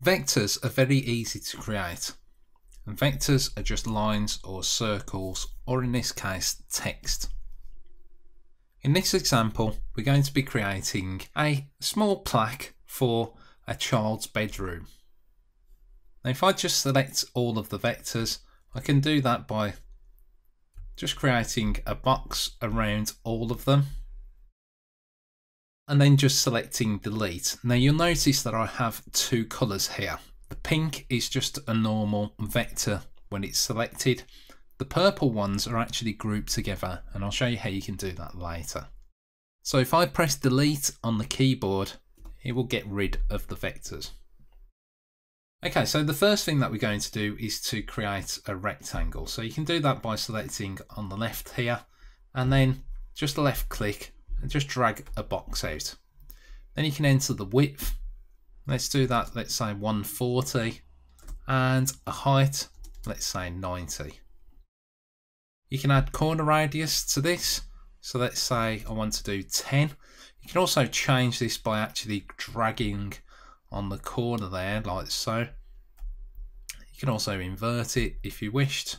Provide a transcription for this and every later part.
Vectors are very easy to create, and vectors are just lines or circles, or in this case text. In this example, we're going to be creating a small plaque for a child's bedroom. Now if I just select all of the vectors, I can do that by just creating a box around all of them and then just selecting delete. Now you'll notice that I have two colours here. The pink is just a normal vector when it's selected. The purple ones are actually grouped together, and I'll show you how you can do that later. So if I press delete on the keyboard, it will get rid of the vectors. Okay, so the first thing that we're going to do is to create a rectangle. So you can do that by selecting on the left here, and then just left click and just drag a box out. Then you can enter the width. Let's do that, let's say 140, and a height, let's say 90. You can add corner radius to this. So let's say I want to do 10. You can also change this by actually dragging on the corner there, like so. You can also invert it if you wished.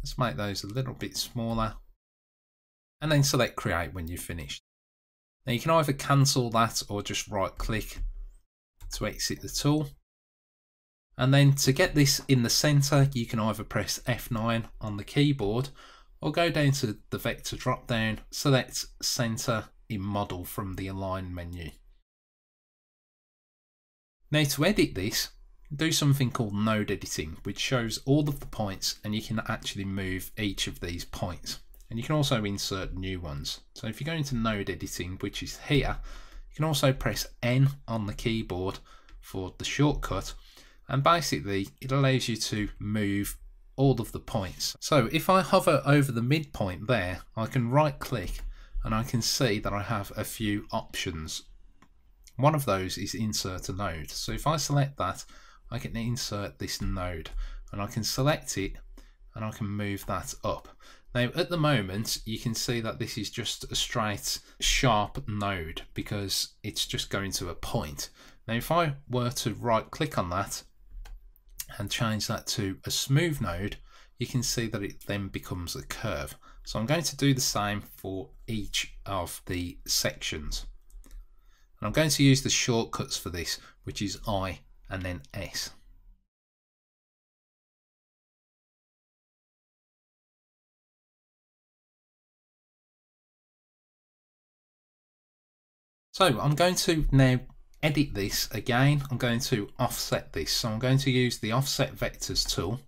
Let's make those a little bit smaller. And then select create when you've finished. Now you can either cancel that or just right click to exit the tool. And then to get this in the center, you can either press F9 on the keyboard or go down to the vector drop down, select center in model from the align menu. Now to edit this, do something called node editing, which shows all of the points and you can actually move each of these points. And you can also insert new ones. So if you go into node editing, which is here, you can also press N on the keyboard for the shortcut, and basically it allows you to move all of the points. So if I hover over the midpoint there, I can right click and I can see that I have a few options. One of those is insert a node. So if I select that, I can insert this node and I can select it and I can move that up. Now at the moment you can see that this is just a straight sharp node because it's just going to a point. Now if I were to right click on that and change that to a smooth node, you can see that it then becomes a curve. So I'm going to do the same for each of the sections. And I'm going to use the shortcuts for this, which is I and then S. So I'm going to now edit this again. I'm going to offset this. So I'm going to use the offset vectors tool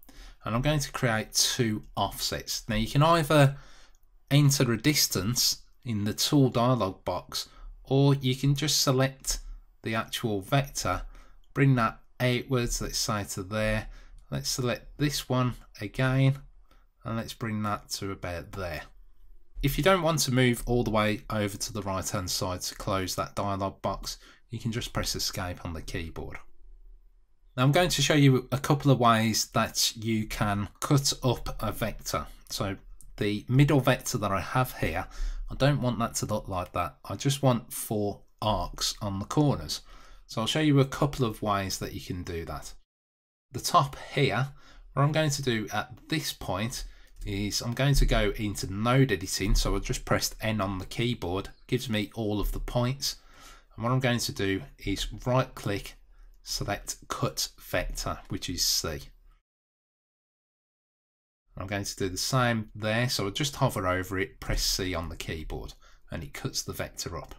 and I'm going to create two offsets. Now you can either enter a distance in the tool dialog box, or you can just select the actual vector, bring that outwards, let's say to there. Let's select this one again and let's bring that to about there. If you don't want to move all the way over to the right hand side to close that dialog box, you can just press escape on the keyboard. Now I'm going to show you a couple of ways that you can cut up a vector. So the middle vector that I have here, I don't want that to look like that. I just want 4 arcs on the corners. So I'll show you a couple of ways that you can do that. The top here, what I'm going to do at this point is I'm going to go into node editing. So I just pressed N on the keyboard, gives me all of the points. And what I'm going to do is right click, select cut vector, which is C. I'm going to do the same there. So I just hover over it, press C on the keyboard, and it cuts the vector up.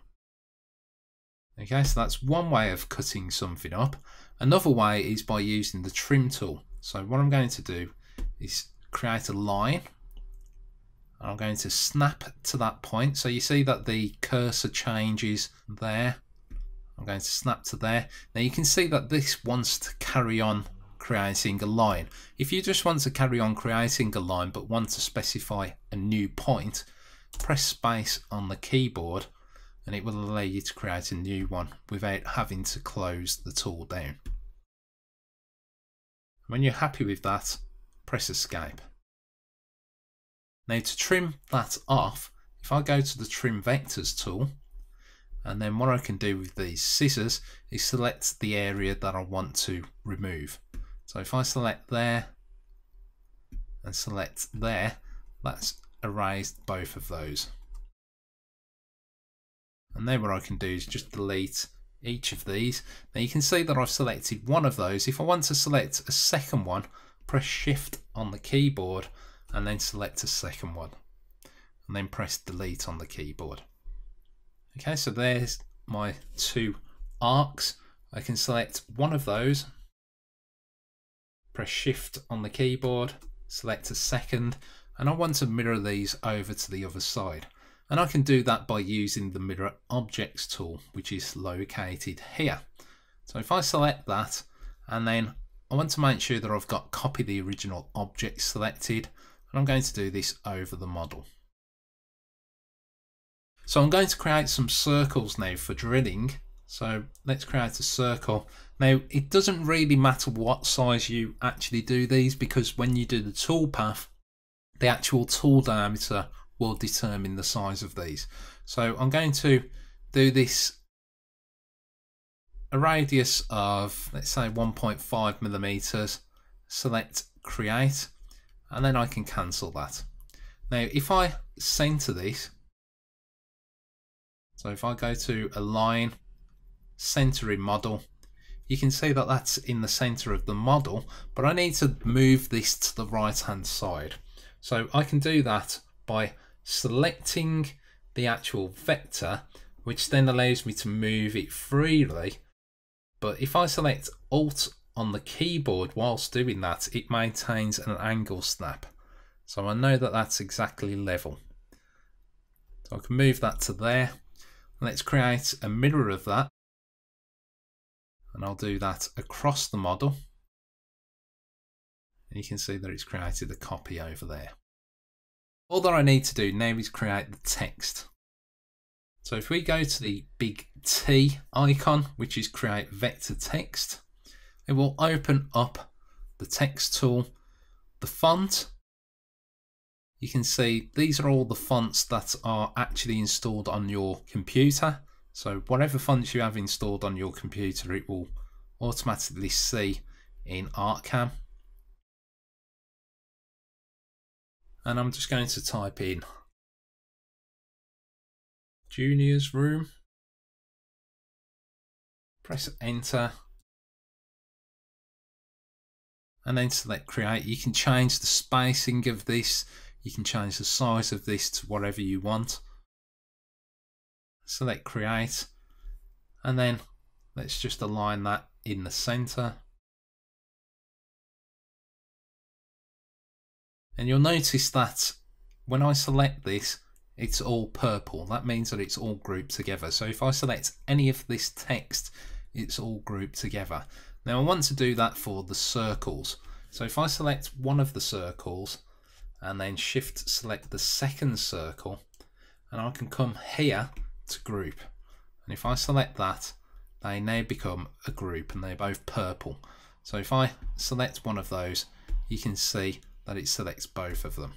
Okay, so that's one way of cutting something up. Another way is by using the trim tool. So what I'm going to do is create a line. I'm going to snap to that point. So you see that the cursor changes there. I'm going to snap to there. Now you can see that this wants to carry on creating a line. If you just want to carry on creating a line but want to specify a new point, press space on the keyboard and it will allow you to create a new one without having to close the tool down. When you're happy with that, press escape. Now to trim that off, if I go to the trim vectors tool And then what I can do with these scissors is select the area that I want to remove. So if I select there and select there, that's erased both of those. And then what I can do is just delete each of these. Now you can see that I've selected one of those. If I want to select a second one, press Shift on the keyboard and then select a second one. And then press Delete on the keyboard. Okay, so there's my two arcs. I can select one of those, press Shift on the keyboard, select a second, and I want to mirror these over to the other side. And I can do that by using the Mirror Objects tool, which is located here. So if I select that, and then I want to make sure that I've got Copy the Original Object selected, and I'm going to do this over the model. So I'm going to create some circles now for drilling. So let's create a circle. Now it doesn't really matter what size you actually do these, because when you do the toolpath, the actual tool diameter will determine the size of these. So I'm going to do this a radius of, let's say, 1.5 millimeters, select create, and then I can cancel that. Now if I center this, so if I go to align, center in model, you can see that that's in the center of the model, but I need to move this to the right hand side. So I can do that by selecting the actual vector, which then allows me to move it freely. But if I select Alt on the keyboard whilst doing that, it maintains an angle snap. So I know that that's exactly level. So I can move that to there. Let's create a mirror of that. And I'll do that across the model. And you can see that it's created a copy over there. All that I need to do now is create the text. So if we go to the big T icon, which is create vector text, it will open up the text tool, the font. You can see these are all the fonts that are actually installed on your computer. So whatever fonts you have installed on your computer, it will automatically see in ArtCAM. And I'm just going to type in Junior's Room, press enter, and then select create. You can change the spacing of this, you can change the size of this to whatever you want. Select create, and then let's just align that in the center. And you'll notice that when I select this, it's all purple. That means that it's all grouped together. So if I select any of this text, it's all grouped together. Now I want to do that for the circles. So if I select one of the circles and then shift select the second circle, and I can come here to group. And if I select that, they now become a group and they're both purple. So if I select one of those, you can see that it selects both of them.